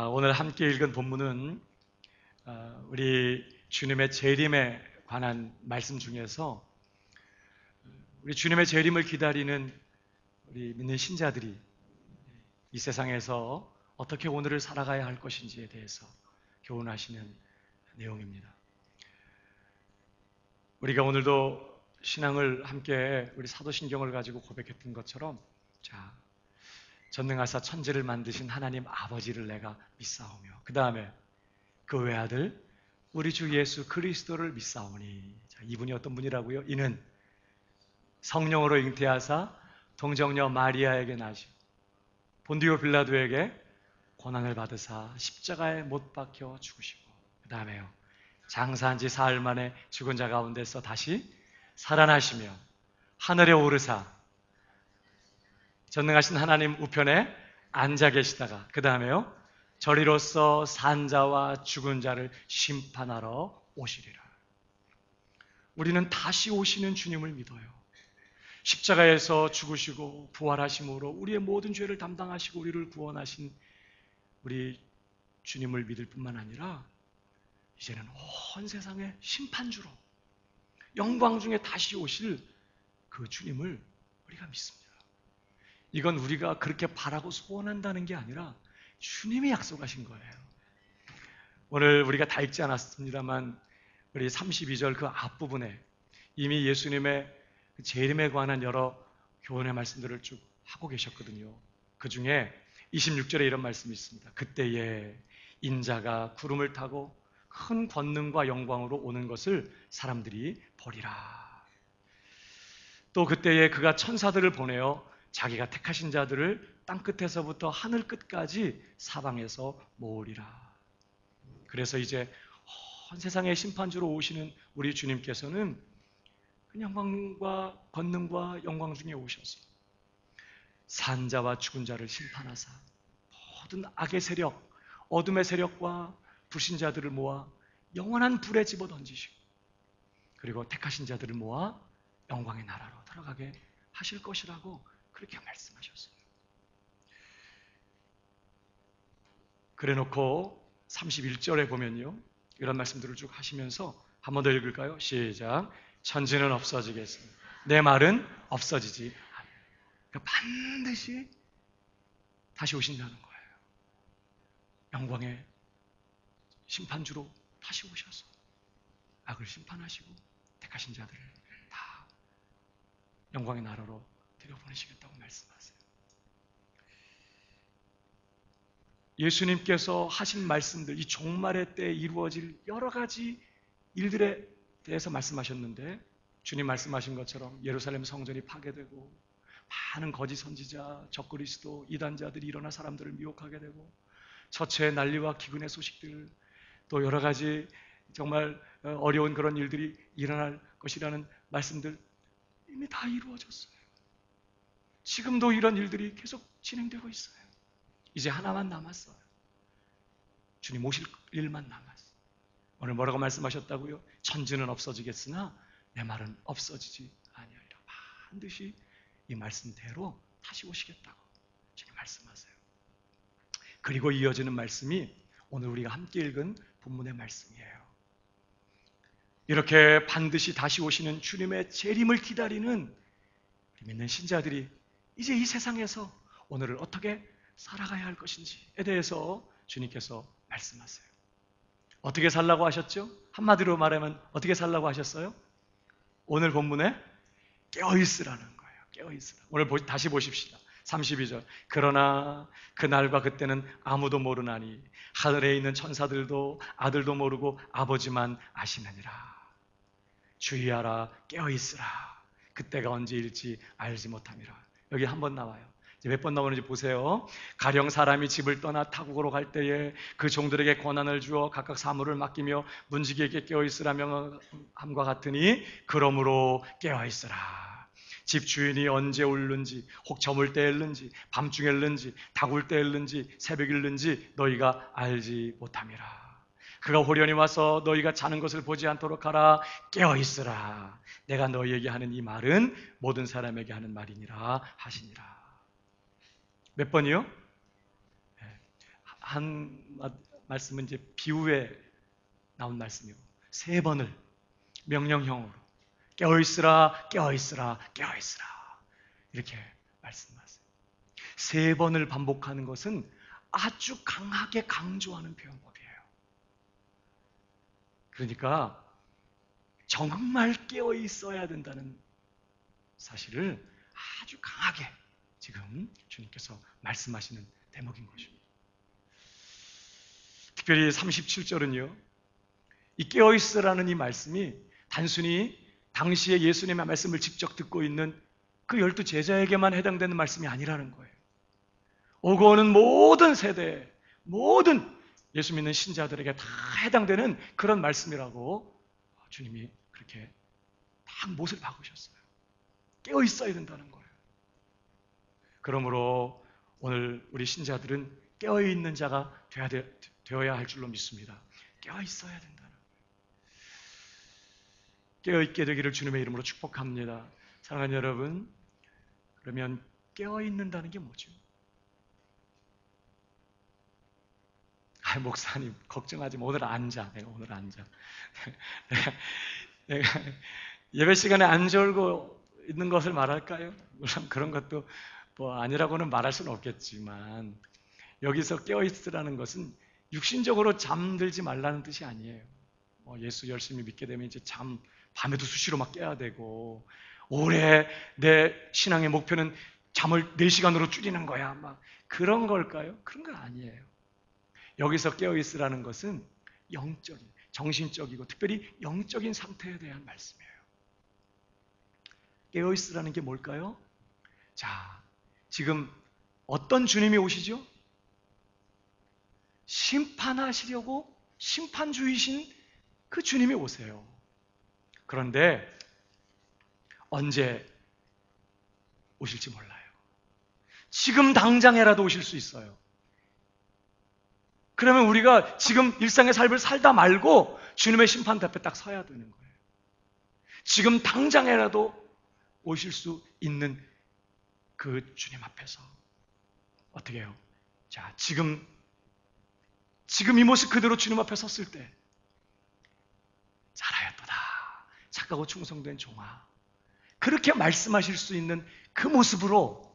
오늘 함께 읽은 본문은 우리 주님의 재림에 관한 말씀 중에서 우리 주님의 재림을 기다리는 우리 믿는 신자들이 이 세상에서 어떻게 오늘을 살아가야 할 것인지에 대해서 교훈하시는 내용입니다. 우리가 오늘도 신앙을 함께 우리 사도신경을 가지고 고백했던 것처럼 전능하사 천지를 만드신 하나님 아버지를 내가 믿사오며 그 다음에 그 외아들 우리 주 예수 그리스도를 믿사오니 이분이 어떤 분이라고요? 이는 성령으로 잉태하사 동정녀 마리아에게 나시고 본디오 빌라도에게 고난을 받으사 십자가에 못 박혀 죽으시고 그 다음에요 장사한 지 사흘 만에 죽은 자 가운데서 다시 살아나시며 하늘에 오르사 전능하신 하나님 우편에 앉아 계시다가 그 다음에요 저리로서 산자와 죽은 자를 심판하러 오시리라. 우리는 다시 오시는 주님을 믿어요. 십자가에서 죽으시고 부활하심으로 우리의 모든 죄를 담당하시고 우리를 구원하신 우리 주님을 믿을 뿐만 아니라 이제는 온 세상의 심판주로 영광 중에 다시 오실 그 주님을 우리가 믿습니다. 이건 우리가 그렇게 바라고 소원한다는 게 아니라 주님이 약속하신 거예요. 오늘 우리가 다 읽지 않았습니다만 우리 32절 그 앞부분에 이미 예수님의 재림에 관한 여러 교훈의 말씀들을 쭉 하고 계셨거든요. 그 중에 26절에 이런 말씀이 있습니다. 그때에 인자가 구름을 타고 큰 권능과 영광으로 오는 것을 사람들이 보리라. 또 그때에 그가 천사들을 보내어 자기가 택하신 자들을 땅끝에서부터 하늘 끝까지 사방에서 모으리라. 그래서 이제 온 세상의 심판주로 오시는 우리 주님께서는 그 영광과 권능과 영광 중에 오셔서 산자와 죽은 자를 심판하사 모든 악의 세력, 어둠의 세력과 불신자들을 모아 영원한 불에 집어던지시고 그리고 택하신 자들을 모아 영광의 나라로 들어가게 하실 것이라고 그렇게 말씀하셨어요. 그래 놓고 31절에 보면요 이런 말씀들을 쭉 하시면서 한 번 더 읽을까요? 시작. 천지는 없어지겠습니다. 내 말은 없어지지 않아요. 그러니까 반드시 다시 오신다는 거예요. 영광의 심판주로 다시 오셔서 악을 심판하시고 택하신 자들을 다 영광의 나라로 들여보내시겠다고 말씀하세요. 예수님께서 하신 말씀들, 이 종말의 때에 이루어질 여러 가지 일들에 대해서 말씀하셨는데 주님 말씀하신 것처럼 예루살렘 성전이 파괴되고 많은 거짓 선지자, 적그리스도, 이단자들이 일어나 사람들을 미혹하게 되고 처체의 난리와 기근의 소식들 또 여러 가지 정말 어려운 그런 일들이 일어날 것이라는 말씀들 이미 다 이루어졌어요. 지금도 이런 일들이 계속 진행되고 있어요. 이제 하나만 남았어요. 주님 오실 일만 남았어요. 오늘 뭐라고 말씀하셨다고요? 천지는 없어지겠으나 내 말은 없어지지 아니하리라. 반드시 이 말씀대로 다시 오시겠다고 주님 말씀하세요. 그리고 이어지는 말씀이 오늘 우리가 함께 읽은 본문의 말씀이에요. 이렇게 반드시 다시 오시는 주님의 재림을 기다리는 믿는 신자들이 이제 이 세상에서 오늘을 어떻게 살아가야 할 것인지에 대해서 주님께서 말씀하세요. 어떻게 살라고 하셨죠? 한마디로 말하면 어떻게 살라고 하셨어요? 오늘 본문에 깨어있으라는 거예요. 깨어있으라. 오늘 다시 보십시다. 32절. 그러나 그날과 그때는 아무도 모르나니 하늘에 있는 천사들도 아들도 모르고 아버지만 아시느니라. 주의하라 깨어있으라. 그때가 언제일지 알지 못함이라. 여기 한 번 나와요. 몇 번 나오는지 보세요. 가령 사람이 집을 떠나 타국으로 갈 때에 그 종들에게 권한을 주어 각각 사물을 맡기며 문지기에게 깨어있으라며 함과 같으니 그러므로 깨어있으라. 집 주인이 언제 올는지 혹 저물 때 엘는지 밤중에 엘는지 다굴 때 엘는지 새벽 일는지 너희가 알지 못함이라. 그가 호련히 와서 너희가 자는 것을 보지 않도록 하라. 깨어있으라. 내가 너희에게 하는 이 말은 모든 사람에게 하는 말이니라 하시니라. 몇 번이요? 말씀은 이제 비유에 나온 말씀이고 3번을 명령형으로 깨어있으라, 깨어있으라, 깨어있으라 이렇게 말씀하세요. 3번을 반복하는 것은 아주 강하게 강조하는 표현법이에요. 그러니까 정말 깨어있어야 된다는 사실을 아주 강하게 지금 주님께서 말씀하시는 대목인 것입니다. 특별히 37절은요, 이 깨어있으라는 이 말씀이 단순히 당시에 예수님의 말씀을 직접 듣고 있는 그 12 제자에게만 해당되는 말씀이 아니라는 거예요. 오고 오는 모든 세대, 모든 예수 믿는 신자들에게 다 해당되는 그런 말씀이라고 주님이 그렇게 딱 못을 박으셨어요. 깨어 있어야 된다는 거예요. 그러므로 오늘 우리 신자들은 깨어 있는 자가 되어야 할 줄로 믿습니다. 깨어 있어야 된다는 거예요. 깨어 있게 되기를 주님의 이름으로 축복합니다. 사랑하는 여러분, 그러면 깨어 있는다는 게 뭐죠? 목사님 걱정하지 마. 오늘 앉아. 내가 오늘 앉아. 내가 예배 시간에 안 졸고 있는 것을 말할까요? 물론 그런 것도 뭐 아니라고는 말할 수는 없겠지만 여기서 깨어있으라는 것은 육신적으로 잠들지 말라는 뜻이 아니에요. 예수 열심히 믿게 되면 이제 밤에도 수시로 막 깨야 되고 올해 내 신앙의 목표는 잠을 4시간으로 줄이는 거야. 막 그런 걸까요? 그런 건 아니에요. 여기서 깨어있으라는 것은 영적인, 정신적이고 특별히 영적인 상태에 대한 말씀이에요. 깨어있으라는 게 뭘까요? 자, 지금 어떤 주님이 오시죠? 심판하시려고 심판주이신 그 주님이 오세요. 그런데 언제 오실지 몰라요. 지금 당장에라도 오실 수 있어요. 그러면 우리가 지금 일상의 삶을 살다 말고 주님의 심판 앞에 딱 서야 되는 거예요. 지금 당장에라도 오실 수 있는 그 주님 앞에서 어떻게 해요? 자, 지금 이 모습 그대로 주님 앞에 섰을 때 잘하였도다. 착하고 충성된 종아. 그렇게 말씀하실 수 있는 그 모습으로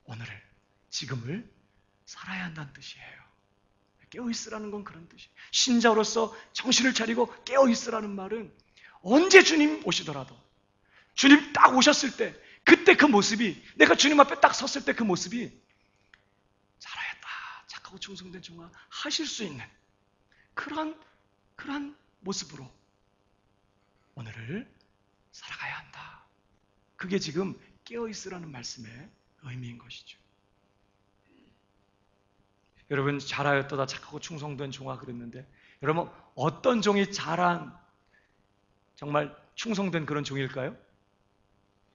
오늘을, 지금을 살아야 한다는 뜻이에요. 깨어있으라는 건 그런 뜻이에요. 신자로서 정신을 차리고 깨어있으라는 말은 언제 주님 오시더라도 주님 딱 오셨을 때 그때 그 모습이, 내가 주님 앞에 딱 섰을 때 그 모습이 잘하였다, 착하고 충성된 종아 하실 수 있는 그러한 모습으로 오늘을 살아가야 한다. 그게 지금 깨어있으라는 말씀의 의미인 것이죠. 여러분, 잘하였도다 착하고 충성된 종아 그랬는데 여러분, 어떤 종이 잘한, 정말 충성된 그런 종일까요?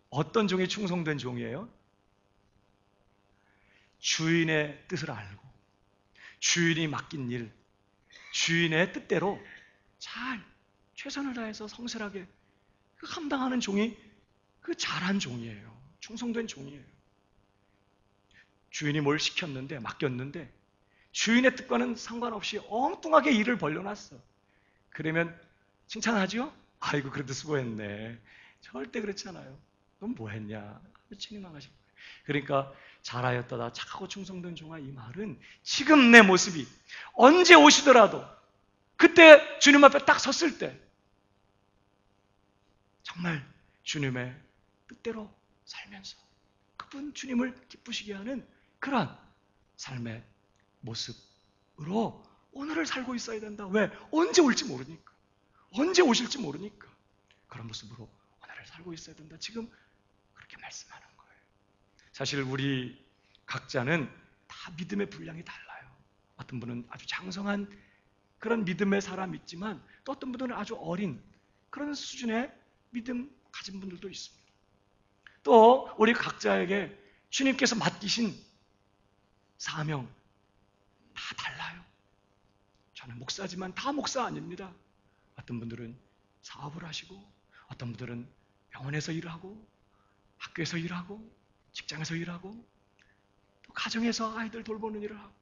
어떤 종이 충성된 종이에요? 주인의 뜻을 알고 주인이 맡긴 일, 주인의 뜻대로 잘 최선을 다해서 성실하게 감당하는 종이 그 잘한 종이에요. 충성된 종이에요. 주인이 뭘 시켰는데, 맡겼는데 주인의 뜻과는 상관없이 엉뚱하게 일을 벌려놨어. 그러면 칭찬하죠? 아이고 그래도 수고했네. 절대 그렇지 않아요. 넌 뭐 했냐? 책임망하신 거예요. 그러니까 잘하였다 착하고 충성된 종아, 이 말은 지금 내 모습이 언제 오시더라도 그때 주님 앞에 딱 섰을 때 정말 주님의 뜻대로 살면서 그분 주님을 기쁘시게 하는 그러한 삶의 모습으로 오늘을 살고 있어야 된다. 왜? 언제 올지 모르니까. 언제 오실지 모르니까. 그런 모습으로 오늘을 살고 있어야 된다. 지금 그렇게 말씀하는 거예요. 사실 우리 각자는 다 믿음의 분량이 달라요. 어떤 분은 아주 장성한 그런 믿음의 사람이 있지만 또 어떤 분들은 아주 어린 그런 수준의 믿음 가진 분들도 있습니다. 또 우리 각자에게 주님께서 맡기신 사명 다 달라요. 저는 목사지만 다 목사 아닙니다. 어떤 분들은 사업을 하시고 어떤 분들은 병원에서 일하고 학교에서 일하고 직장에서 일하고 또 가정에서 아이들 돌보는 일을 하고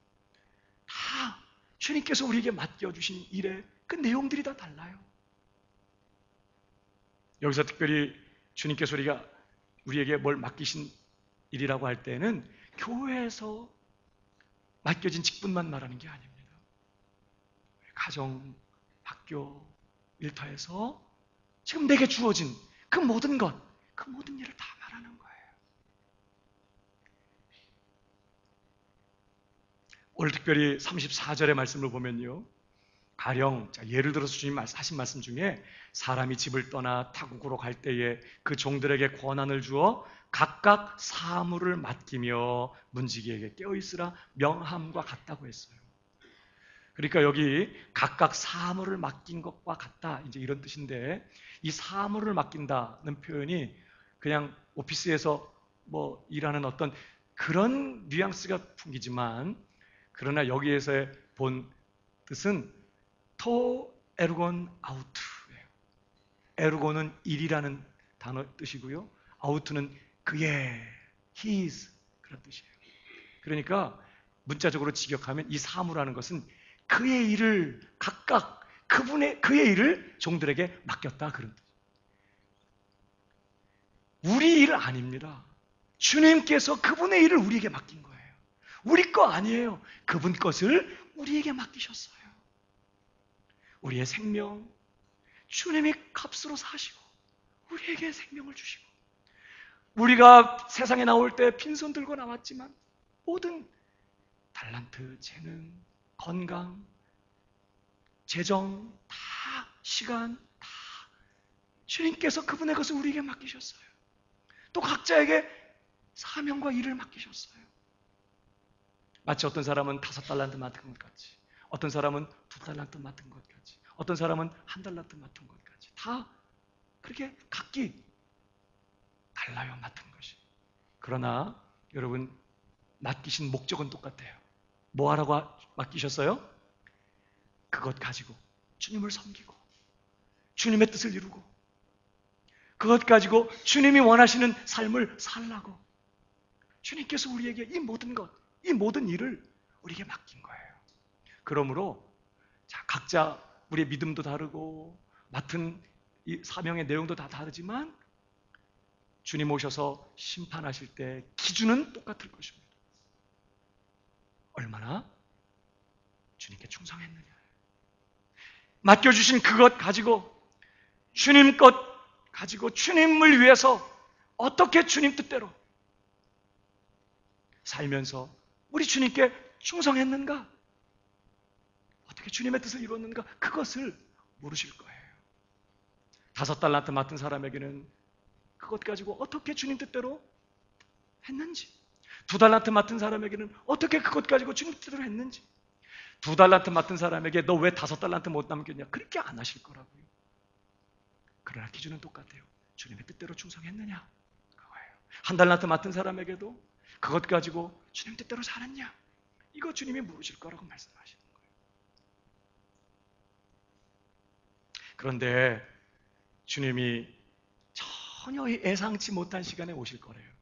다 주님께서 우리에게 맡겨주신 일의 그 내용들이 다 달라요. 여기서 특별히 주님께서 우리에게 뭘 맡기신 일이라고 할 때는 교회에서 맡겨진 직분만 말하는 게 아닙니다. 가정, 학교, 일터에서 지금 내게 주어진 그 모든 것, 그 모든 일을 다 말하는 거예요. 오늘 특별히 34절의 말씀을 보면요, 가령 예를 들어서 주님 하신 말씀 중에 사람이 집을 떠나 타국으로 갈 때에 그 종들에게 권한을 주어 각각 사물을 맡기며 문지기에게 깨어있으라 명함과 같다고 했어요. 그러니까 여기 각각 사물을 맡긴 것과 같다, 이제 이런 뜻인데, 이 사물을 맡긴다는 표현이 그냥 오피스에서 뭐 일하는 어떤 그런 뉘앙스가 풍기지만, 그러나 여기에서의 본 뜻은 토 에르곤 아우트예요. 에르곤은 일이라는 단어 뜻이고요, 아우트는 그의, his 그런 뜻이에요. 그러니까 문자적으로 직역하면 이 사무라는 것은 그의 일을 각각 그의 일을 종들에게 맡겼다, 그런 뜻. 우리 일 아닙니다. 주님께서 그분의 일을 우리에게 맡긴 거예요. 우리 거 아니에요. 그분 것을 우리에게 맡기셨어요. 우리의 생명, 주님이 값으로 사시고 우리에게 생명을 주시고, 우리가 세상에 나올 때 빈손 들고 나왔지만 모든 달란트, 재능, 건강, 재정, 다 시간, 다 주님께서 그분의 것을 우리에게 맡기셨어요. 또 각자에게 사명과 일을 맡기셨어요. 마치 어떤 사람은 5달란트 맡은 것 같이, 어떤 사람은 2달란트 맡은 것 같이, 어떤 사람은 1달란트 맡은 것 같이, 다 그렇게 각기 달라요, 맡은 것이. 그러나 여러분, 맡기신 목적은 똑같아요. 뭐 하라고 맡기셨어요? 그것 가지고 주님을 섬기고 주님의 뜻을 이루고, 그것 가지고 주님이 원하시는 삶을 살라고 주님께서 우리에게 이 모든 것, 이 모든 일을 우리에게 맡긴 거예요. 그러므로 각자 우리의 믿음도 다르고 맡은 이 사명의 내용도 다 다르지만 주님 오셔서 심판하실 때 기준은 똑같을 것입니다. 얼마나 주님께 충성했느냐. 맡겨주신 그것 가지고, 주님 것 가지고 주님을 위해서 어떻게 주님 뜻대로 살면서 우리 주님께 충성했는가? 어떻게 주님의 뜻을 이뤘는가? 그것을 물으실 거예요. 5달란트 맡은 사람에게는 그것 가지고 어떻게 주님 뜻대로 했는지, 2달란트 맡은 사람에게는 어떻게 그것 가지고 주님 뜻대로 했는지, 2달란트 맡은 사람에게 너 왜 5달란트 못 남겼냐? 그렇게 안 하실 거라고요. 그러나 기준은 똑같아요. 주님의 뜻대로 충성했느냐? 그거예요. 1달란트 맡은 사람에게도 그것 가지고 주님 뜻대로 살았냐? 이거 주님이 물으실 거라고 말씀하시는 거예요. 그런데 주님이 전혀 예상치 못한 시간에 오실 거래요.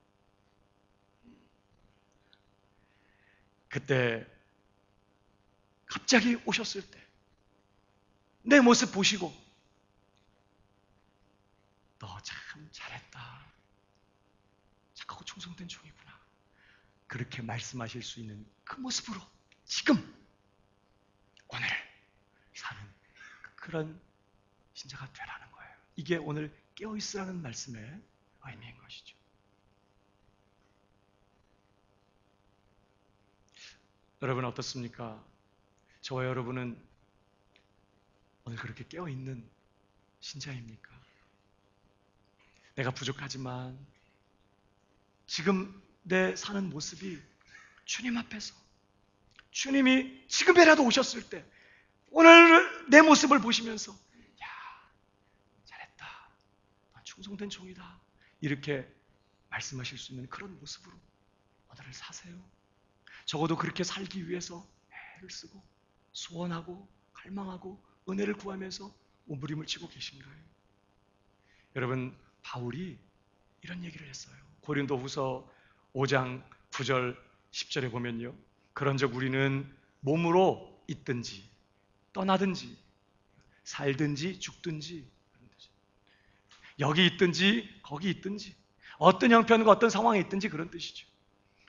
그때 갑자기 오셨을 때 내 모습 보시고 너 참 잘했다, 착하고 충성된 종이구나, 그렇게 말씀하실 수 있는 그 모습으로 지금 오늘 사는 그런 신자가 되라는 거예요. 이게 오늘 깨어있으라는 말씀의 의미인 것이죠. 여러분 어떻습니까? 저와 여러분은 오늘 그렇게 깨어있는 신자입니까? 내가 부족하지만 지금 내 사는 모습이 주님 앞에서 주님이 지금이라도 오셨을 때 오늘 내 모습을 보시면서 야, 잘했다, 넌 충성된 종이다, 이렇게 말씀하실 수 있는 그런 모습으로 오늘을 사세요. 적어도 그렇게 살기 위해서 애를 쓰고 소원하고 갈망하고 은혜를 구하면서 몸부림을 치고 계신가요? 여러분, 바울이 이런 얘기를 했어요. 고린도후서 5장 9절 10절에 보면요, 그런즉 우리는 몸으로 있든지 떠나든지 살든지 죽든지 여기 있든지 거기 있든지 어떤 형편과 어떤 상황에 있든지 그런 뜻이죠.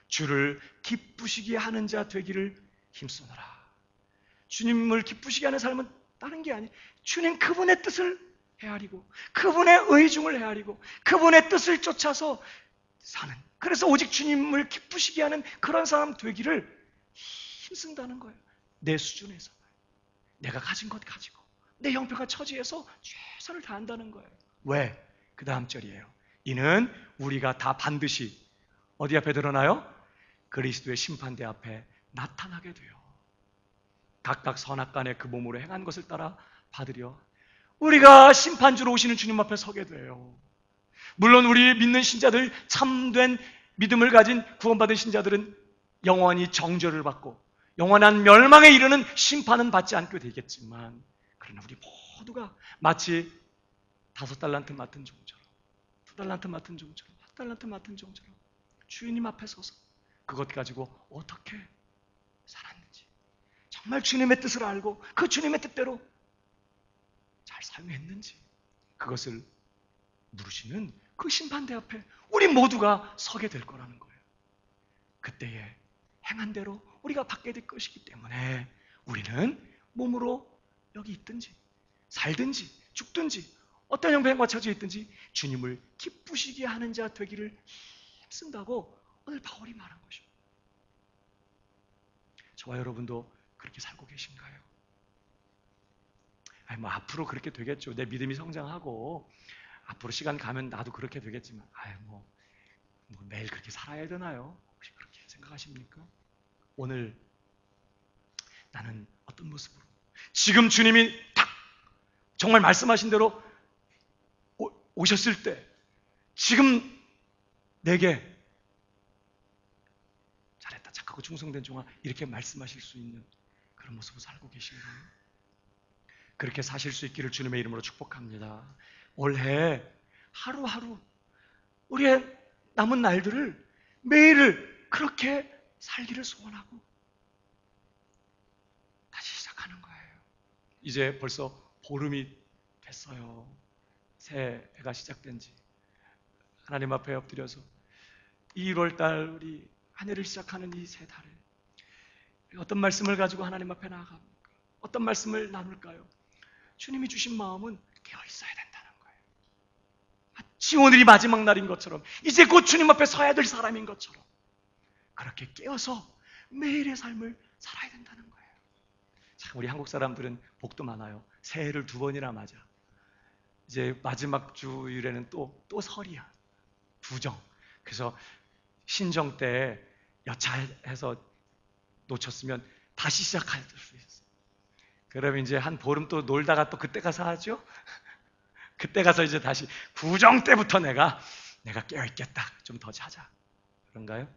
주를 기쁘시게 하는 자 되기를 힘쓰노라. 주님을 기쁘시게 하는 삶은 다른 게 아니에요. 주님 그분의 뜻을 헤아리고 그분의 의중을 헤아리고 그분의 뜻을 쫓아서 사는, 그래서 오직 주님을 기쁘시게 하는 그런 사람 되기를 힘쓴다는 거예요. 내 수준에서 내가 가진 것 가지고 내 형편과 처지에서 최선을 다한다는 거예요. 왜? 그 다음 절이에요. 이는 우리가 다 반드시 어디 앞에 드러나요? 그리스도의 심판대 앞에 나타나게 돼요. 각각 선악간에 그 몸으로 행한 것을 따라 받으려 우리가 심판주로 오시는 주님 앞에 서게 돼요. 물론 우리 믿는 신자들, 참된 믿음을 가진 구원받은 신자들은 영원히 정죄를 받고 영원한 멸망에 이르는 심판은 받지 않게 되겠지만, 그러나 우리 모두가 마치 5달란트 맡은 종처럼, 2달란트 맡은 종처럼, 1달란트 맡은 종처럼 주님 앞에 서서 그것 가지고 어떻게 살았는지, 정말 주님의 뜻을 알고 그 주님의 뜻대로 잘 사용했는지, 그것을 물으시는 그 심판대 앞에 우리 모두가 서게 될 거라는 거예요. 그때에 행한 대로 우리가 받게 될 것이기 때문에 우리는 몸으로 여기 있든지 살든지 죽든지 어떤 형편과 처지에 있든지 주님을 기쁘시게 하는 자 되기를 힘쓴다고 오늘 바울이 말한 것입니다. 저와 여러분도 그렇게 살고 계신가요? 아니 앞으로 그렇게 되겠죠. 내 믿음이 성장하고 앞으로 시간 가면 나도 그렇게 되겠지만 뭐 매일 그렇게 살아야 되나요? 혹시 그렇게 생각하십니까? 오늘 나는 어떤 모습으로 지금 주님이 딱 정말 말씀하신 대로 오셨을 때 지금 내게 잘했다, 착하고 충성된 종아 이렇게 말씀하실 수 있는 그런 모습으로 살고 계신가요? 그렇게 사실 수 있기를 주님의 이름으로 축복합니다. 올해 하루하루 우리의 남은 날들을 매일을 그렇게 살기를 소원하고 다시 시작하는 거예요. 이제 벌써 보름이 됐어요. 새해가 시작된 지. 하나님 앞에 엎드려서 1월달 우리 한 해를 시작하는 이 세 달에 어떤 말씀을 가지고 하나님 앞에 나아갑니까? 어떤 말씀을 나눌까요? 주님이 주신 마음은 깨어 있어야 된다는 거예요. 마치 오늘이 마지막 날인 것처럼, 이제 곧 주님 앞에 서야 될 사람인 것처럼 그렇게 깨어서 매일의 삶을 살아야 된다는 거예요. 참 우리 한국 사람들은 복도 많아요. 새해를 2번이나 맞아. 이제 마지막 주일에는 또 설이야. 부정. 그래서 신정 때 여차해서 놓쳤으면 다시 시작할 수 있어요. 그러면 이제 한 보름 또 놀다가 또 그때 가서 하죠? 그때 가서 이제 다시 구정 때부터 내가 깨어있겠다. 좀 더 자자. 그런가요?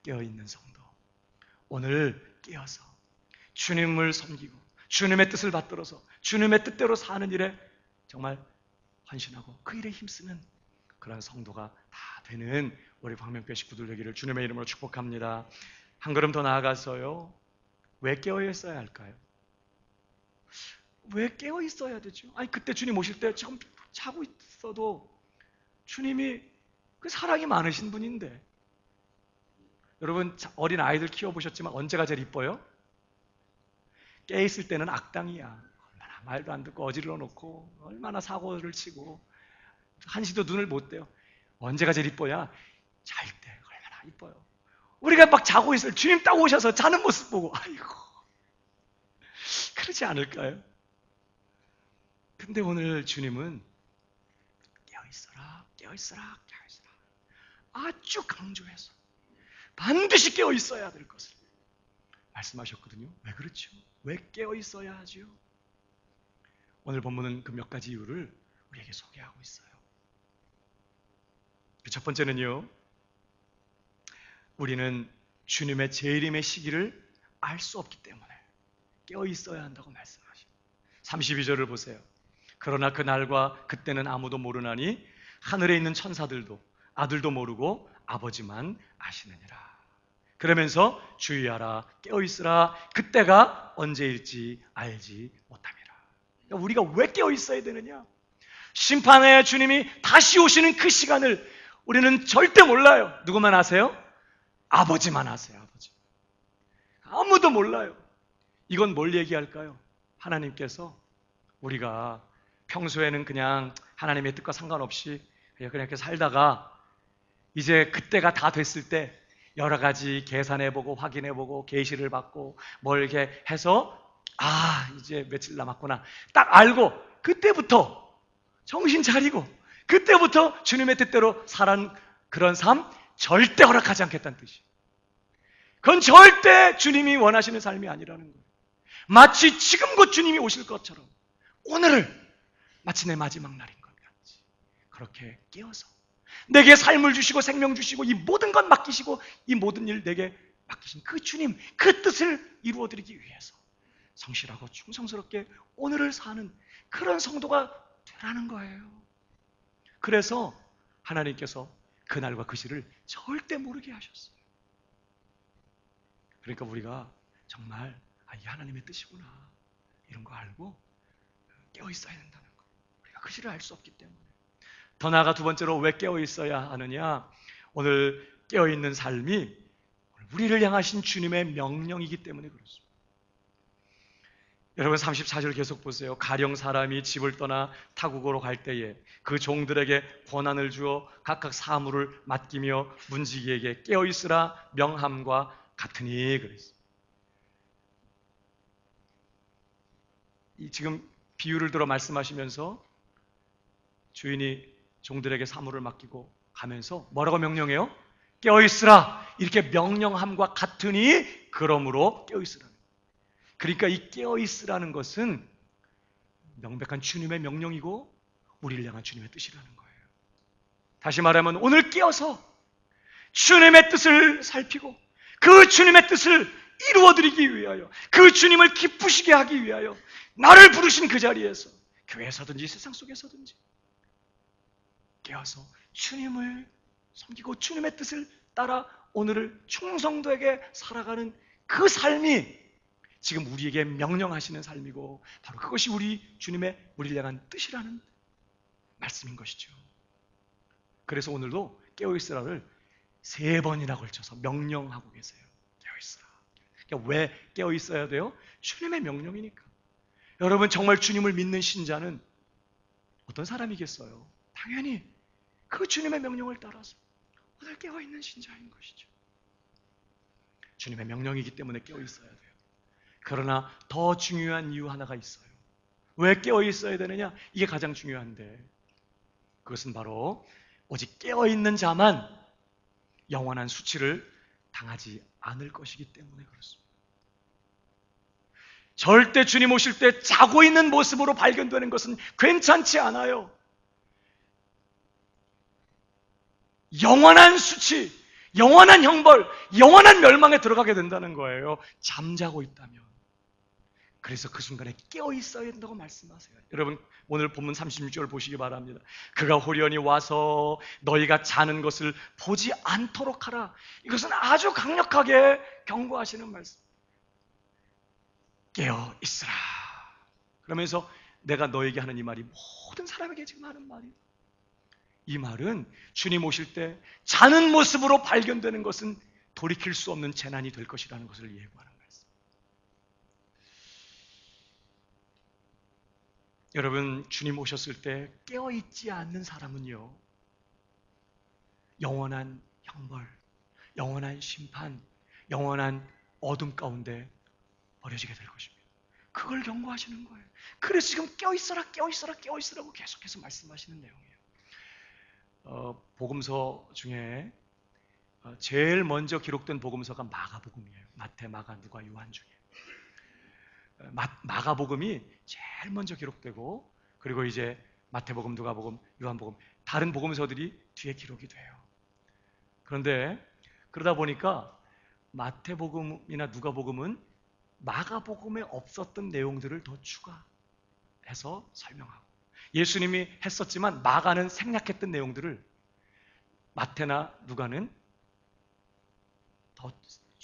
깨어있는 성도. 오늘 깨어서 주님을 섬기고 주님의 뜻을 받들어서 주님의 뜻대로 사는 일에 정말 헌신하고 그 일에 힘쓰는 그런 성도가 다 되는 우리 광명교회 식구들 되기를 주님의 이름으로 축복합니다. 한 걸음 더 나아가서요. 왜 깨어 있어야 할까요? 왜 깨어 있어야 되죠? 아니 그때 주님 오실 때 지금 자고 있어도 주님이 그 사랑이 많으신 분인데, 여러분 어린 아이들 키워보셨지만 언제가 제일 이뻐요? 깨 있을 때는 악당이야. 얼마나 말도 안 듣고 어질러 놓고 얼마나 사고를 치고 한시도 눈을 못 떼요. 언제가 제일 이뻐야? 잘 때 얼마나 이뻐요. 우리가 막 자고 있어요. 주님 딱 오셔서 자는 모습 보고 아이고 그러지 않을까요? 근데 오늘 주님은 깨어있어라, 깨어있어라, 깨어있어라 아주 강조해서 반드시 깨어있어야 될 것을 말씀하셨거든요. 왜 그렇죠? 왜 깨어있어야 하지요? 오늘 본문은 그 몇 가지 이유를 우리에게 소개하고 있어요. 첫 번째는요, 우리는 주님의 재림의 시기를 알 수 없기 때문에 깨어있어야 한다고 말씀하십니다. 32절을 보세요. 그러나 그 날과 그때는 아무도 모르나니 하늘에 있는 천사들도 아들도 모르고 아버지만 아시느니라. 그러면서 주의하라, 깨어있으라, 그때가 언제일지 알지 못함이라. 그러니까 우리가 왜 깨어있어야 되느냐? 심판의 주님이 다시 오시는 그 시간을 우리는 절대 몰라요. 누구만 아세요? 아버지만 아세요. 아버지. 아무도 몰라요. 이건 뭘 얘기할까요? 하나님께서 우리가 평소에는 그냥 하나님의 뜻과 상관없이 그냥 이렇게 살다가 이제 그때가 다 됐을 때 여러 가지 계산해보고 확인해보고 계시를 받고 뭘 이렇게 해서 이제 며칠 남았구나 딱 알고 그때부터 정신 차리고 그때부터 주님의 뜻대로 살아는 그런 삶 절대 허락하지 않겠다는 뜻이에요. 그건 절대 주님이 원하시는 삶이 아니라는 거예요. 마치 지금 곧 주님이 오실 것처럼 오늘을 마치 내 마지막 날인 것 같이 그렇게 깨어서 내게 삶을 주시고 생명 주시고 이 모든 것 맡기시고 이 모든 일 내게 맡기신 그 주님 그 뜻을 이루어드리기 위해서 성실하고 충성스럽게 오늘을 사는 그런 성도가 되라는 거예요. 그래서 하나님께서 그날과 그 시를 절대 모르게 하셨어요. 그러니까 우리가 정말 이게 하나님의 뜻이구나 이런 거 알고 깨어 있어야 된다는 거예요. 우리가 그 시를 알 수 없기 때문에. 더 나아가 두 번째로 왜 깨어 있어야 하느냐? 오늘 깨어 있는 삶이 우리를 향하신 주님의 명령이기 때문에 그렇습니다. 여러분 34절 계속 보세요. 가령 사람이 집을 떠나 타국으로 갈 때에 그 종들에게 권한을 주어 각각 사물을 맡기며 문지기에게 깨어 있으라 명함과 같으니 그랬어요. 지금 비유를 들어 말씀하시면서 주인이 종들에게 사물을 맡기고 가면서 뭐라고 명령해요? 깨어 있으라 이렇게 명령함과 같으니 그러므로 깨어 있으라. 그러니까 이 깨어 있으라는 것은 명백한 주님의 명령이고 우리를 향한 주님의 뜻이라는 거예요. 다시 말하면 오늘 깨어서 주님의 뜻을 살피고 그 주님의 뜻을 이루어드리기 위하여 그 주님을 기쁘시게 하기 위하여 나를 부르신 그 자리에서 교회에서든지 세상 속에서든지 깨어서 주님을 섬기고 주님의 뜻을 따라 오늘을 충성되게 살아가는 그 삶이 지금 우리에게 명령하시는 삶이고 바로 그것이 우리 주님의 우리를 향한 뜻이라는 말씀인 것이죠. 그래서 오늘도 깨어있으라를 3번이나 걸쳐서 명령하고 계세요. 깨어있으라. 그러니까 왜 깨어있어야 돼요? 주님의 명령이니까. 여러분 정말 주님을 믿는 신자는 어떤 사람이겠어요? 당연히 그 주님의 명령을 따라서 오늘 깨어있는 신자인 것이죠. 주님의 명령이기 때문에 깨어있어야 돼요. 그러나 더 중요한 이유 하나가 있어요. 왜 깨어있어야 되느냐? 이게 가장 중요한데 그것은 바로 오직 깨어있는 자만 영원한 수치를 당하지 않을 것이기 때문에 그렇습니다. 절대 주님 오실 때 자고 있는 모습으로 발견되는 것은 괜찮지 않아요. 영원한 수치, 영원한 형벌, 영원한 멸망에 들어가게 된다는 거예요. 잠자고 있다면. 그래서 그 순간에 깨어 있어야 된다고 말씀하세요. 여러분 오늘 본문 36절 보시기 바랍니다. 그가 호련히 와서 너희가 자는 것을 보지 않도록 하라. 이것은 아주 강력하게 경고하시는 말씀. 깨어 있으라. 그러면서 내가 너에게 하는 이 말이 모든 사람에게 지금 하는 말이에요. 이 말은 주님 오실 때 자는 모습으로 발견되는 것은 돌이킬 수 없는 재난이 될 것이라는 것을 예고하는 말씀. 여러분 주님 오셨을 때 깨어있지 않는 사람은요 영원한 형벌, 영원한 심판, 영원한 어둠 가운데 버려지게 될 것입니다. 그걸 경고하시는 거예요. 그래서 지금 깨어있어라 깨어있어라 깨어있으라고 계속해서 말씀하시는 내용이에요. 복음서 중에 제일 먼저 기록된 복음서가 마가복음이에요. 마태, 마가, 누가, 요한 중에 마가복음이 제일 먼저 기록되고 그리고 이제 마태복음, 누가복음, 요한복음 다른 복음서들이 뒤에 기록이 돼요. 그런데 그러다 보니까 마태복음이나 누가복음은 마가복음에 없었던 내용들을 더 추가해서 설명하고 예수님이 했었지만 마가는 생략했던 내용들을 마태나 누가는 더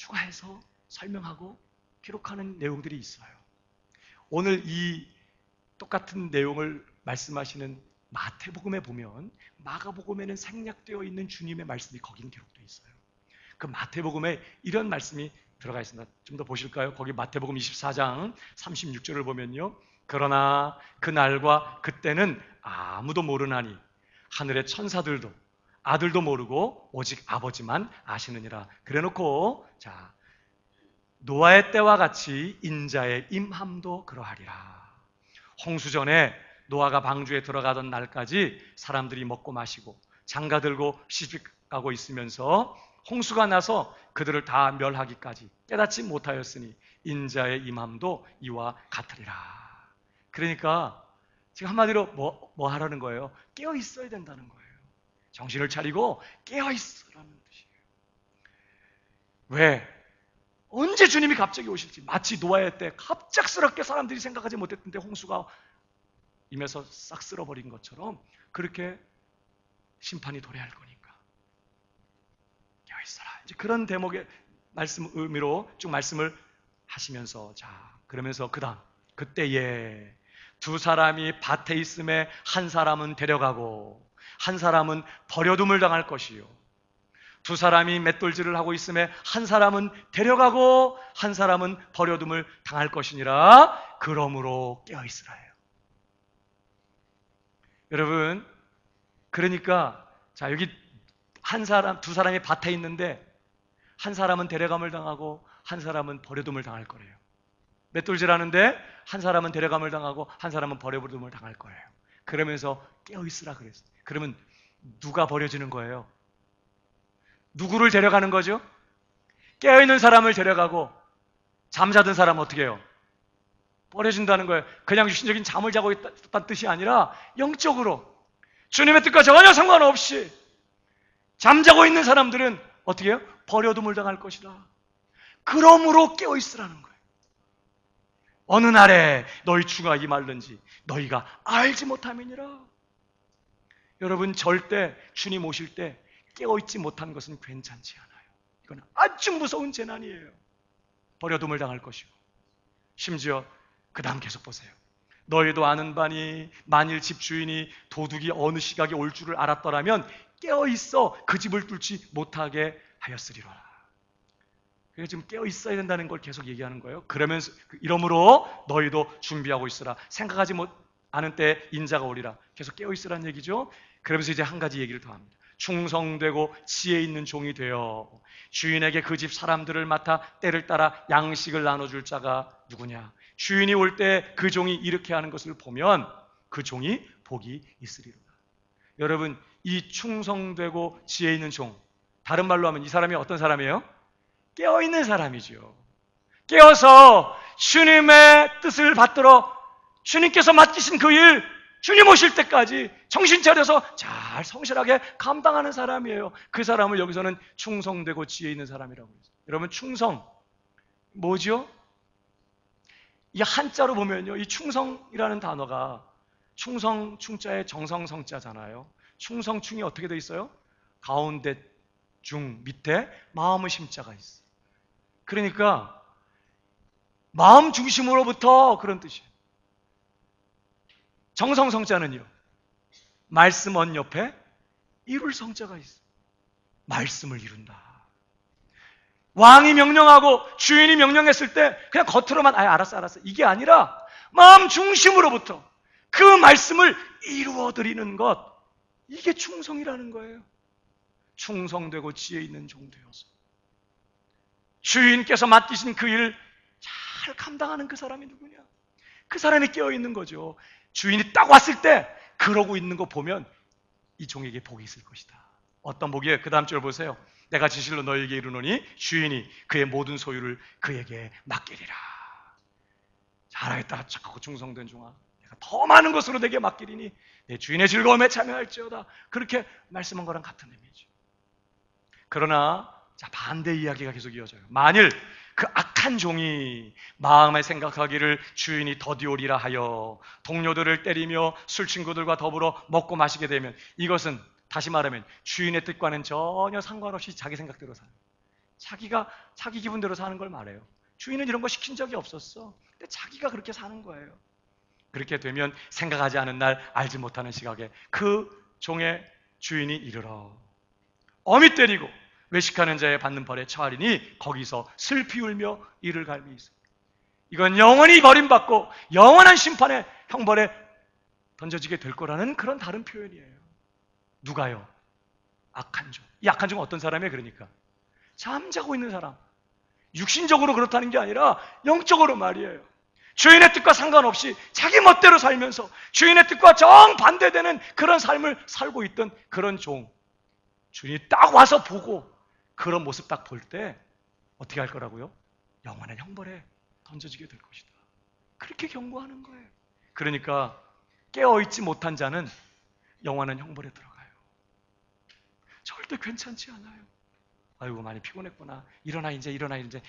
추가해서 설명하고 기록하는 내용들이 있어요. 오늘 이 똑같은 내용을 말씀하시는 마태복음에 보면 마가복음에는 생략되어 있는 주님의 말씀이 거긴 기록되어 있어요. 그 마태복음에 이런 말씀이 들어가 있습니다. 좀 더 보실까요? 거기 마태복음 24장 36절을 보면요. 그러나 그날과 그때는 아무도 모르나니 하늘의 천사들도 아들도 모르고 오직 아버지만 아시느니라. 그래놓고 자 노아의 때와 같이 인자의 임함도 그러하리라. 홍수전에 노아가 방주에 들어가던 날까지 사람들이 먹고 마시고 장가 들고 시집가고 있으면서 홍수가 나서 그들을 다 멸하기까지 깨닫지 못하였으니 인자의 임함도 이와 같으리라. 그러니까 지금 한마디로 뭐 하라는 거예요? 깨어 있어야 된다는 거예요. 정신을 차리고 깨어 있으라는 뜻이에요. 왜? 언제 주님이 갑자기 오실지, 마치 노아의 때 갑작스럽게 사람들이 생각하지 못했는데 홍수가 임해서 싹 쓸어버린 것처럼 그렇게 심판이 도래할 거니까 깨어 있어라. 이제 그런 대목의 말씀 의미로 쭉 말씀을 하시면서 자 그러면서 그다음 그때에 두 사람이 밭에 있음에 한 사람은 데려가고 한 사람은 버려둠을 당할 것이요 두 사람이 맷돌질을 하고 있음에 한 사람은 데려가고 한 사람은 버려둠을 당할 것이니라. 그러므로 깨어있으라예요. 여러분, 그러니까 자 여기 두 사람이 밭에 있는데 한 사람은 데려감을 당하고 한 사람은 버려둠을 당할 거래요. 맷돌질하는데 한 사람은 데려감을 당하고 한 사람은 버려둠을 당할 거예요. 그러면서 깨어있으라 그랬어요. 그러면 누가 버려지는 거예요? 누구를 데려가는 거죠? 깨어있는 사람을 데려가고 잠자던 사람은 어떻게 해요? 버려진다는 거예요. 그냥 유신적인 잠을 자고 있다는 뜻이 아니라 영적으로 주님의 뜻과 전혀 상관없이 잠자고 있는 사람들은 어떻게 해요? 버려둠을 당할 것이다. 그러므로 깨어있으라는 거예요. 어느 날에 너희 주가 임할는지 너희가 알지 못함이니라. 여러분 절대 주님 오실 때 깨어있지 못한 것은 괜찮지 않아요. 이건 아주 무서운 재난이에요. 버려둠을 당할 것이고 심지어 그 다음 계속 보세요. 너희도 아는 바니 만일 집주인이 도둑이 어느 시각에 올 줄을 알았더라면 깨어있어 그 집을 뚫지 못하게 하였으리라. 그러니까 지금 깨어있어야 된다는 걸 계속 얘기하는 거예요. 그러면서 이러므로 너희도 준비하고 있으라. 생각하지 않은 때 인자가 오리라. 계속 깨어있으라는 얘기죠. 그러면서 이제 한 가지 얘기를 더 합니다. 충성되고 지혜 있는 종이 되어 주인에게 그 집 사람들을 맡아 때를 따라 양식을 나눠줄 자가 누구냐. 주인이 올 때 그 종이 이렇게 하는 것을 보면 그 종이 복이 있으리로다. 여러분 이 충성되고 지혜 있는 종, 다른 말로 하면 이 사람이 어떤 사람이에요? 깨어있는 사람이죠. 깨어서 주님의 뜻을 받들어 주님께서 맡기신 그 일 주님 오실 때까지 정신 차려서 잘 성실하게 감당하는 사람이에요. 그 사람을 여기서는 충성되고 지혜 있는 사람이라고 했어요. 여러분 충성 뭐죠? 이 한자로 보면요, 이 충성이라는 단어가 충성 충자에 정성 성자잖아요. 충성 충이 어떻게 돼 있어요? 가운데 중 밑에 마음의 심자가 있어요. 그러니까 마음 중심으로부터 그런 뜻이에요. 정성 성자는요, 말씀 언 옆에 이룰 성자가 있어요. 말씀을 이룬다. 왕이 명령하고 주인이 명령했을 때 그냥 겉으로만 알았어 이게 아니라 마음 중심으로부터 그 말씀을 이루어드리는 것, 이게 충성이라는 거예요. 충성되고 지혜 있는 종 되어서 주인께서 맡기신 그 일을 잘 감당하는 그 사람이 누구냐? 그 사람이 깨어있는 거죠. 주인이 딱 왔을 때 그러고 있는 거 보면 이 종에게 복이 있을 것이다. 어떤 복이에요? 그 다음 절 보세요. 내가 진실로 너에게 이르노니 주인이 그의 모든 소유를 그에게 맡기리라. 잘하겠다 착하고 충성된 종아, 내가 더 많은 것으로 내게 맡기리니 내 주인의 즐거움에 참여할지어다. 그렇게 말씀한 거랑 같은 의미죠. 그러나 자, 반대 이야기가 계속 이어져요. 만일 그 악한 종이 마음에 생각하기를 주인이 더디오리라 하여 동료들을 때리며 술 친구들과 더불어 먹고 마시게 되면, 이것은 다시 말하면 주인의 뜻과는 전혀 상관없이 자기 생각대로 살아요. 자기 기분대로 사는 걸 말해요. 주인은 이런 거 시킨 적이 없었어. 근데 자기가 그렇게 사는 거예요. 그렇게 되면 생각하지 않은 날 알지 못하는 시각에 그 종의 주인이 이르러 어미 때리고 외식하는 자의 받는 벌에 처하리니 거기서 슬피 울며 이를 갈미 있어. 이건 영원히 버림받고 영원한 심판의 형벌에 던져지게 될 거라는 그런 다른 표현이에요. 누가요? 악한 종. 이 악한 종은 어떤 사람이에요? 그러니까 잠자고 있는 사람. 육신적으로 그렇다는 게 아니라 영적으로 말이에요. 주인의 뜻과 상관없이 자기 멋대로 살면서 주인의 뜻과 정반대되는 그런 삶을 살고 있던 그런 종. 주인이 딱 와서 보고 그런 모습 딱 볼 때 어떻게 할 거라고요? 영원한 형벌에 던져지게 될 것이다. 그렇게 경고하는 거예요. 그러니까 깨어있지 못한 자는 영원한 형벌에 들어가요. 절대 괜찮지 않아요. 아이고 많이 피곤했구나. 일어나 이제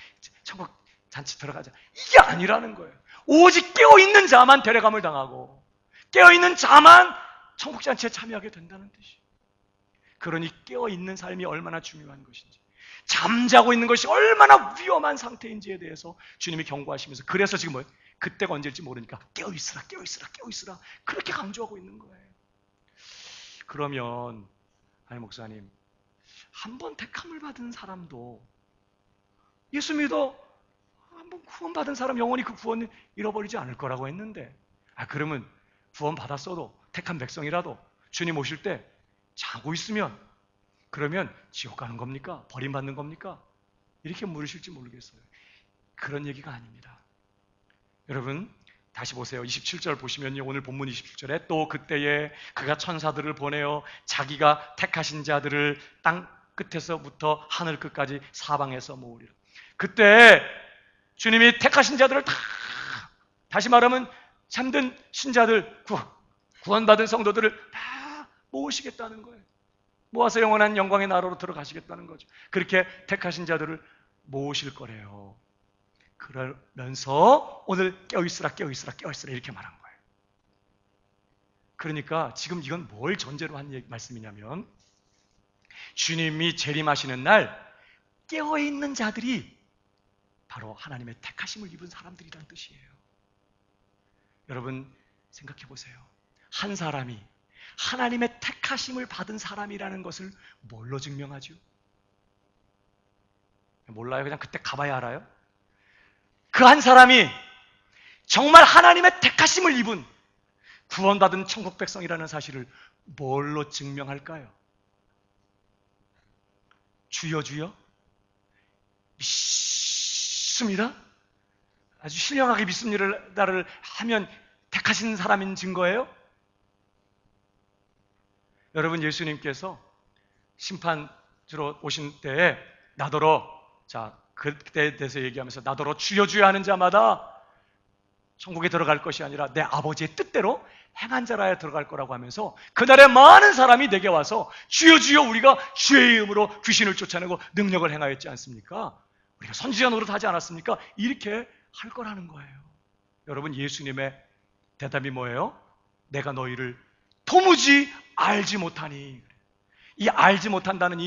천국 잔치 들어가자. 이게 아니라는 거예요. 오직 깨어있는 자만 데려감을 당하고 깨어있는 자만 천국 잔치에 참여하게 된다는 뜻이에요. 그러니 깨어있는 삶이 얼마나 중요한 것인지, 잠자고 있는 것이 얼마나 위험한 상태인지에 대해서 주님이 경고하시면서, 그래서 지금 뭐예요? 그때가 언제일지 모르니까 깨어있으라 그렇게 강조하고 있는 거예요. 그러면 아니 목사님, 한 번 택함을 받은 사람도, 예수 믿어 한번 구원받은 사람 영원히 그 구원을 잃어버리지 않을 거라고 했는데, 그러면 구원 받았어도 택한 백성이라도 주님 오실 때 자고 있으면 그러면 지옥 가는 겁니까? 버림받는 겁니까? 이렇게 물으실지 모르겠어요. 그런 얘기가 아닙니다. 여러분 다시 보세요. 27절 보시면요, 오늘 본문 27절에 또 그때에 그가 천사들을 보내어 자기가 택하신 자들을 땅 끝에서부터 하늘 끝까지 사방에서 모으리라. 그때 주님이 택하신 자들을 다, 다시 말하면 참된 신자들, 구원받은 성도들을 다 모으시겠다는 거예요. 모아서 영원한 영광의 나라로 들어가시겠다는 거죠. 그렇게 택하신 자들을 모으실 거래요. 그러면서 오늘 깨어있으라 이렇게 말한 거예요. 그러니까 지금 이건 뭘 전제로 한 말씀이냐면, 주님이 재림하시는 날 깨어있는 자들이 바로 하나님의 택하심을 입은 사람들이라는 뜻이에요. 여러분 생각해 보세요. 한 사람이 하나님의 택하심을 받은 사람이라는 것을 뭘로 증명하죠? 몰라요? 그냥 그때 가봐야 알아요? 그 한 사람이 정말 하나님의 택하심을 입은 구원받은 천국 백성이라는 사실을 뭘로 증명할까요? 주여 믿습니다. 아주 신령하게 믿습니다를 하면 택하신 사람인 증거예요? 여러분 예수님께서 심판주로 오신 때에 나더러, 그때에 대해서 얘기하면서 나더러 주여 하는 자마다 천국에 들어갈 것이 아니라 내 아버지의 뜻대로 행한 자라야 들어갈 거라고 하면서, 그날에 많은 사람이 내게 와서 주여 우리가 주의 이름으로 귀신을 쫓아내고 능력을 행하였지 않습니까? 우리가 선지자 노릇하지 않았습니까? 이렇게 할 거라는 거예요. 여러분 예수님의 대답이 뭐예요? 내가 너희를 도무지 알지 못하니. 이 알지 못한다는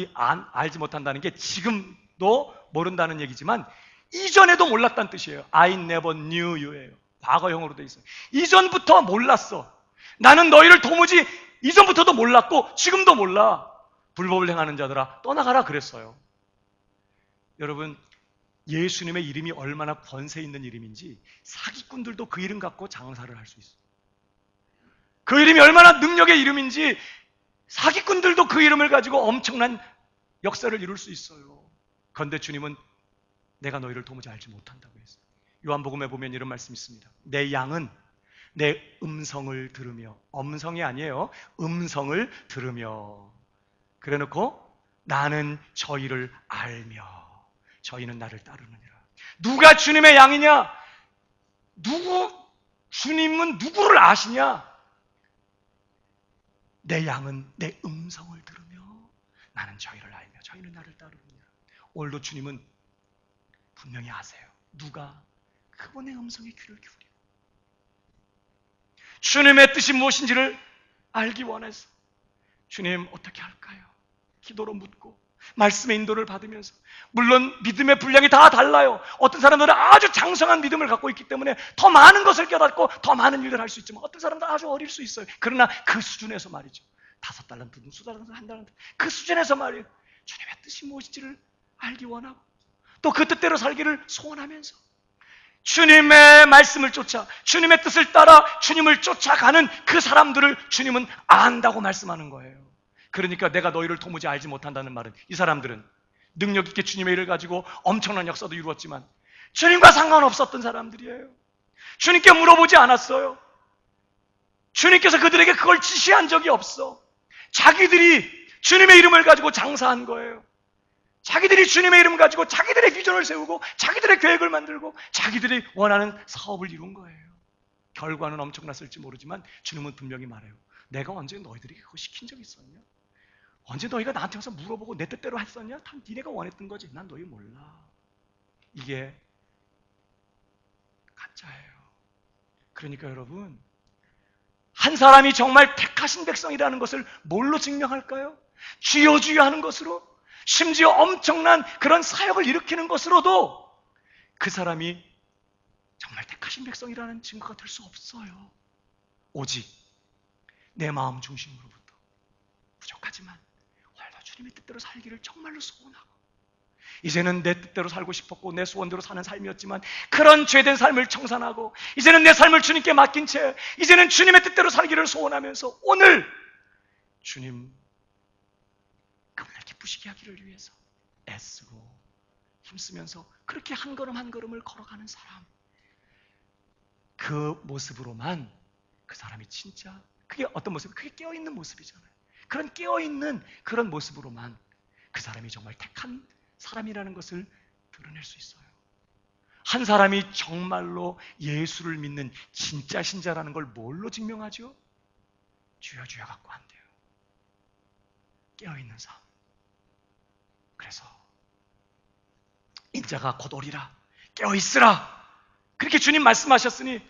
게 지금도 모른다는 얘기지만 이전에도 몰랐다는 뜻이에요. I never knew you예요. 과거형으로 돼 있어요. 이전부터 몰랐어. 나는 너희를 도무지 이전부터도 몰랐고 지금도 몰라. 불법을 행하는 자들아 떠나가라 그랬어요. 여러분 예수님의 이름이 얼마나 권세 있는 이름인지 사기꾼들도 그 이름 갖고 장사를 할 수 있어요. 그 이름이 얼마나 능력의 이름인지 사기꾼들도 그 이름을 가지고 엄청난 역사를 이룰 수 있어요. 그런데 주님은 내가 너희를 도무지 알지 못한다고 했어요. 요한복음에 보면 이런 말씀이 있습니다. 내 양은 내 음성을 들으며, 엄성이 아니에요. 음성을 들으며, 그래놓고 나는 저희를 알며 저희는 나를 따르느니라. 누가 주님의 양이냐? 주님은 누구를 아시냐? 내 양은 내 음성을 들으며 나는 저희를 알며 저희는 나를 따르느니라. 오늘도 주님은 분명히 아세요. 누가 그분의 음성에 귀를 기울이고 주님의 뜻이 무엇인지를 알기 원해서 주님 어떻게 할까요? 기도로 묻고 말씀의 인도를 받으면서, 물론 믿음의 분량이 다 달라요. 어떤 사람들은 아주 장성한 믿음을 갖고 있기 때문에 더 많은 것을 깨닫고 더 많은 일을 할 수 있지만, 어떤 사람들은 아주 어릴 수 있어요. 그러나 그 수준에서 말이죠. 5달란트, 2달란트, 1달란트, 그 수준에서 말이에요. 주님의 뜻이 무엇인지를 알기 원하고, 또 그 뜻대로 살기를 소원하면서, 주님의 말씀을 쫓아 주님의 뜻을 따라 주님을 쫓아가는 그 사람들을 주님은 안다고 말씀하는 거예요. 그러니까 내가 너희를 도무지 알지 못한다는 말은, 이 사람들은 능력 있게 주님의 일을 가지고 엄청난 역사도 이루었지만 주님과 상관없었던 사람들이에요. 주님께 물어보지 않았어요. 주님께서 그들에게 그걸 지시한 적이 없어. 자기들이 주님의 이름을 가지고 장사한 거예요. 자기들이 주님의 이름을 가지고 자기들의 비전을 세우고 자기들의 계획을 만들고 자기들이 원하는 사업을 이룬 거예요. 결과는 엄청났을지 모르지만 주님은 분명히 말해요. 내가 언제 너희들에게 그거 시킨 적 있었냐? 언제 너희가 나한테 와서 물어보고 내 뜻대로 했었냐? 다 니네가 원했던 거지. 난 너희 몰라. 이게 가짜예요. 그러니까 여러분, 한 사람이 정말 택하신 백성이라는 것을 뭘로 증명할까요? 주여 주여 하는 것으로, 심지어 엄청난 그런 사역을 일으키는 것으로도 그 사람이 정말 택하신 백성이라는 증거가 될 수 없어요. 오직 내 마음 중심으로부터 부족하지만 오늘도 주님의 뜻대로 살기를 정말로 소원하고, 이제는 내 뜻대로 살고 싶었고 내 소원대로 사는 삶이었지만 그런 죄된 삶을 청산하고, 이제는 내 삶을 주님께 맡긴 채 이제는 주님의 뜻대로 살기를 소원하면서 오늘 주님 그분을 기쁘시게 하기를 위해서 애쓰고 힘쓰면서 그렇게 한 걸음 한 걸음을 걸어가는 사람, 그 모습으로만 그 사람이 진짜, 그게 어떤 모습? 그게 깨어있는 모습이잖아요. 그런 깨어있는 그런 모습으로만 그 사람이 정말 택한 사람이라는 것을 드러낼 수 있어요. 한 사람이 정말로 예수를 믿는 진짜 신자라는 걸 뭘로 증명하죠? 주여 주여 갖고 안 돼요. 깨어있는 삶. 그래서 인자가 곧 오리라, 깨어있으라, 그렇게 주님 말씀하셨으니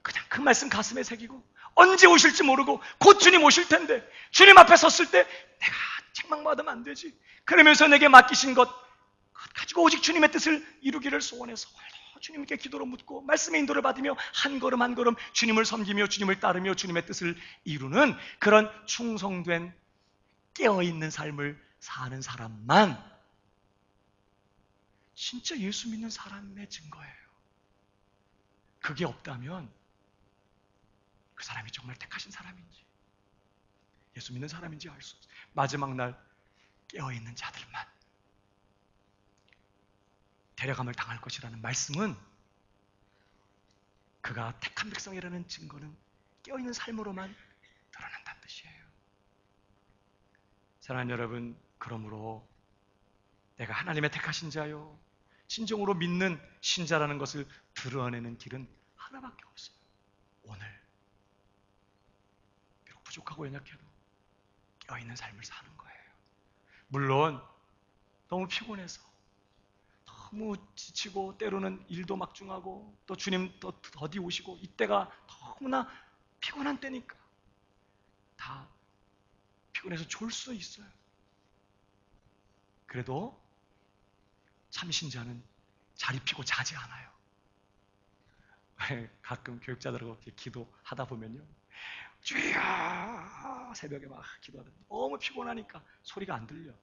그냥 그 말씀 가슴에 새기고, 언제 오실지 모르고 곧 주님 오실 텐데 주님 앞에 섰을 때 내가 책망받으면 안 되지. 그러면서 내게 맡기신 것 가지고 오직 주님의 뜻을 이루기를 소원해서 주님께 기도로 묻고 말씀의 인도를 받으며 한 걸음 한 걸음 주님을 섬기며 주님을 따르며 주님의 뜻을 이루는 그런 충성된 깨어있는 삶을 사는 사람만 진짜 예수 믿는 사람의 증거예요. 그게 없다면 그 사람이 정말 택하신 사람인지 예수 믿는 사람인지 알 수 없어요. 마지막 날 깨어있는 자들만 데려감을 당할 것이라는 말씀은, 그가 택한 백성이라는 증거는 깨어있는 삶으로만 드러난다는 뜻이에요. 사랑하는 여러분, 그러므로 내가 하나님의 택하신 자요 진정으로 믿는 신자라는 것을 드러내는 길은 하나밖에 없어요. 오늘 비록 부족하고 연약해도 깨어있는 삶을 사는 거예요. 물론 너무 피곤해서 너무 지치고 때로는 일도 막중하고 또 주님 또 더디 오시고 이때가 너무나 피곤한 때니까 다 피곤해서 졸 수 있어요. 그래도 참신자는 자리 피고 자지 않아요. 가끔 교육자들하고 이렇게 기도하다 보면요, 주여 새벽에 막 기도하다 너무 피곤하니까 소리가 안 들려.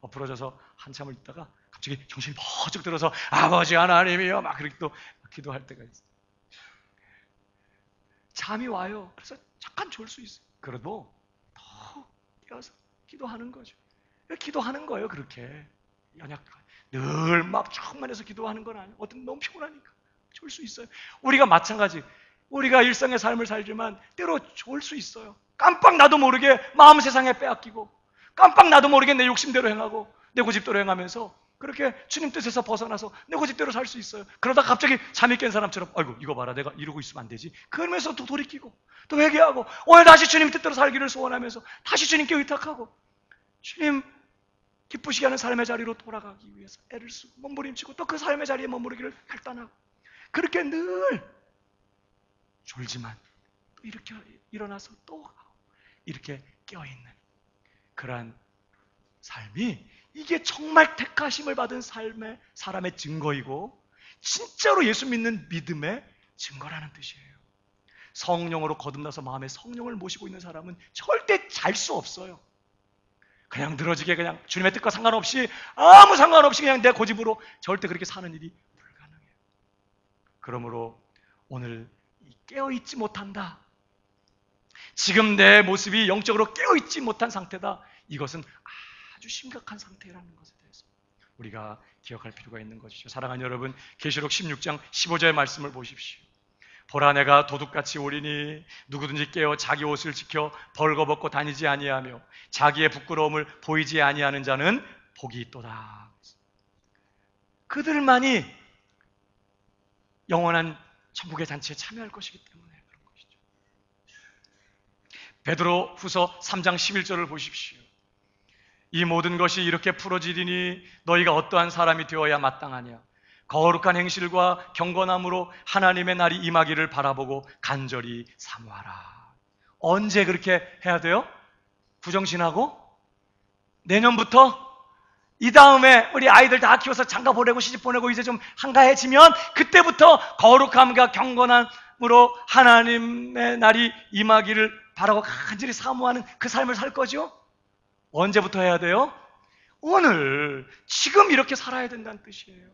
엎어져서 한참을 있다가 갑자기 정신이 번쩍 들어서 아버지 하나님이여 막 그렇게 또 기도할 때가 있어요. 잠이 와요. 그래서 잠깐 졸 수 있어요. 그래도 더 깨어서 기도하는 거죠. 기도하는 거예요. 그렇게 늘 막 충만해서 기도하는 건 아니에요. 어떤 너무 피곤하니까 졸 수 있어요. 우리가 마찬가지, 우리가 일상의 삶을 살지만 때로 졸 수 있어요. 깜빡 나도 모르게 마음 세상에 빼앗기고 깜빡 나도 모르게 내 욕심대로 행하고 내 고집대로 행하면서 그렇게 주님 뜻에서 벗어나서 내 고집대로 살 수 있어요. 그러다 갑자기 잠이 깬 사람처럼 아이고 이거 봐라 내가 이러고 있으면 안 되지. 그러면서 또 돌이키고 또 회개하고 오늘 다시 주님 뜻대로 살기를 소원하면서 다시 주님께 의탁하고 주님 기쁘시게 하는 삶의 자리로 돌아가기 위해서 애를 쓰고 몸부림치고 또 그 삶의 자리에 머무르기를 결단하고 그렇게 늘 졸지만 또 이렇게 일어나서 또 이렇게 깨어있는 그러한 삶이 이게 정말 택하심을 받은 삶의 사람의 증거이고 진짜로 예수 믿는 믿음의 증거라는 뜻이에요. 성령으로 거듭나서 마음에 성령을 모시고 있는 사람은 절대 잘 수 없어요. 그냥 늘어지게 그냥 주님의 뜻과 상관없이 아무 상관없이 그냥 내 고집으로 절대 그렇게 사는 일이 불가능해요. 그러므로 오늘 깨어있지 못한다. 지금 내 모습이 영적으로 깨어있지 못한 상태다. 이것은 아주 심각한 상태라는 것에 대해서 우리가 기억할 필요가 있는 것이죠. 사랑하는 여러분, 계시록 16장 15절의 말씀을 보십시오. 보라, 내가 도둑같이 오리니 누구든지 깨어 자기 옷을 지켜 벌거벗고 다니지 아니하며 자기의 부끄러움을 보이지 아니하는 자는 복이 있도다. 그들만이 영원한 천국의 잔치에 참여할 것이기 때문에 그런 것이죠. 베드로 후서 3장 11절을 보십시오. 이 모든 것이 이렇게 풀어지리니 너희가 어떠한 사람이 되어야 마땅하냐. 거룩한 행실과 경건함으로 하나님의 날이 임하기를 바라보고 간절히 사모하라. 언제 그렇게 해야 돼요? 부정신하고? 내년부터? 이 다음에 우리 아이들 다 키워서 장가 보내고 시집 보내고 이제 좀 한가해지면 그때부터 거룩함과 경건함으로 하나님의 날이 임하기를 바라고 간절히 사모하는 그 삶을 살 거죠? 언제부터 해야 돼요? 오늘, 지금 이렇게 살아야 된다는 뜻이에요.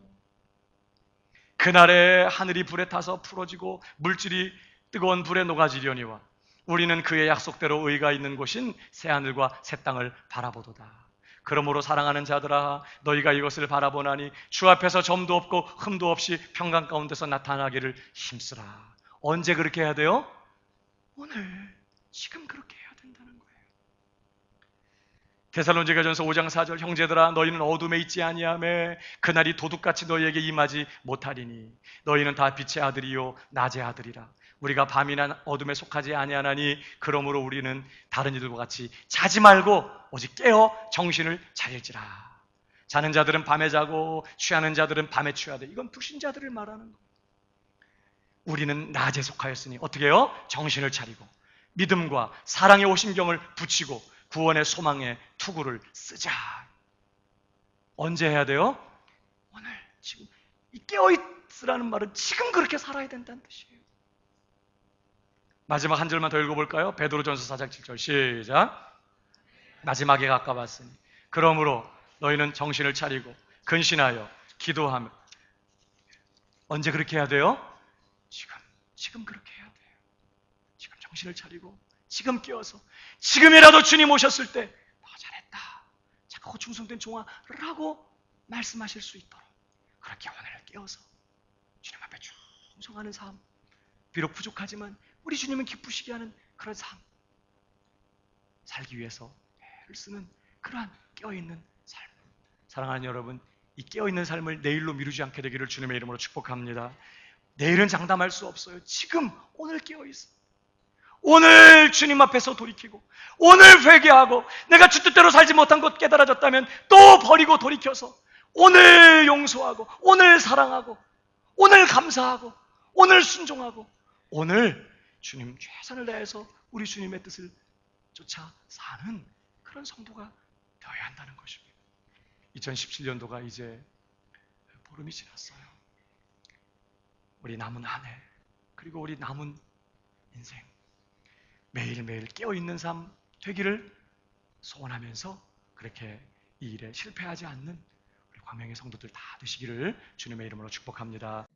그날에 하늘이 불에 타서 풀어지고 물질이 뜨거운 불에 녹아지려니와 우리는 그의 약속대로 의가 있는 곳인 새하늘과 새 땅을 바라보도다. 그러므로 사랑하는 자들아, 너희가 이것을 바라보나니 주 앞에서 점도 없고 흠도 없이 평강 가운데서 나타나기를 힘쓰라. 언제 그렇게 해야 돼요? 오늘, 지금 그렇게 해야 된다는 거예요. 데살로니가전서 5장 4절, 형제들아 너희는 어둠에 있지 아니하며 그날이 도둑같이 너희에게 임하지 못하리니 너희는 다 빛의 아들이요 낮의 아들이라. 우리가 밤이나 어둠에 속하지 아니하나니 그러므로 우리는 다른 이들과 같이 자지 말고 오직 깨어 정신을 차릴지라. 자는 자들은 밤에 자고 취하는 자들은 밤에 취하되. 이건 불신자들을 말하는 거예요. 우리는 낮에 속하였으니 어떻게 해요? 정신을 차리고 믿음과 사랑의 오신경을 붙이고 구원의 소망의 투구를 쓰자. 언제 해야 돼요? 오늘, 지금. 이 깨어있으라는 말은 지금 그렇게 살아야 된다는 뜻이에요. 마지막 한 절만 더 읽어볼까요? 베드로전서 4장 7절 시작. 마지막에 가까웠으니 그러므로 너희는 정신을 차리고 근신하여 기도하며. 언제 그렇게 해야 돼요? 지금 그렇게 해야 돼요. 지금 정신을 차리고 지금 깨어서 지금이라도 주님 오셨을 때 너 잘했다, 착하고 충성된 종아 라고 말씀하실 수 있도록 그렇게 오늘 깨어서 주님 앞에 충성하는 삶, 비록 부족하지만 우리 주님은 기쁘시게 하는 그런 삶 살기 위해서 애를 쓰는 그러한 깨어있는 삶. 사랑하는 여러분, 이 깨어있는 삶을 내일로 미루지 않게 되기를 주님의 이름으로 축복합니다. 내일은 장담할 수 없어요. 지금 오늘 깨어있어. 오늘 주님 앞에서 돌이키고 오늘 회개하고 내가 주 뜻대로 살지 못한 것 깨달아졌다면 또 버리고 돌이켜서 오늘 용서하고 오늘 사랑하고 오늘 감사하고 오늘 순종하고 오늘 주님 최선을 다해서 우리 주님의 뜻을 쫓아 사는 그런 성도가 되어야 한다는 것입니다. 2017년도가 이제 보름이 지났어요. 우리 남은 한 해 그리고 우리 남은 인생 매일매일 깨어있는 삶 되기를 소원하면서 그렇게 이 일에 실패하지 않는 우리 광명의 성도들 다 되시기를 주님의 이름으로 축복합니다.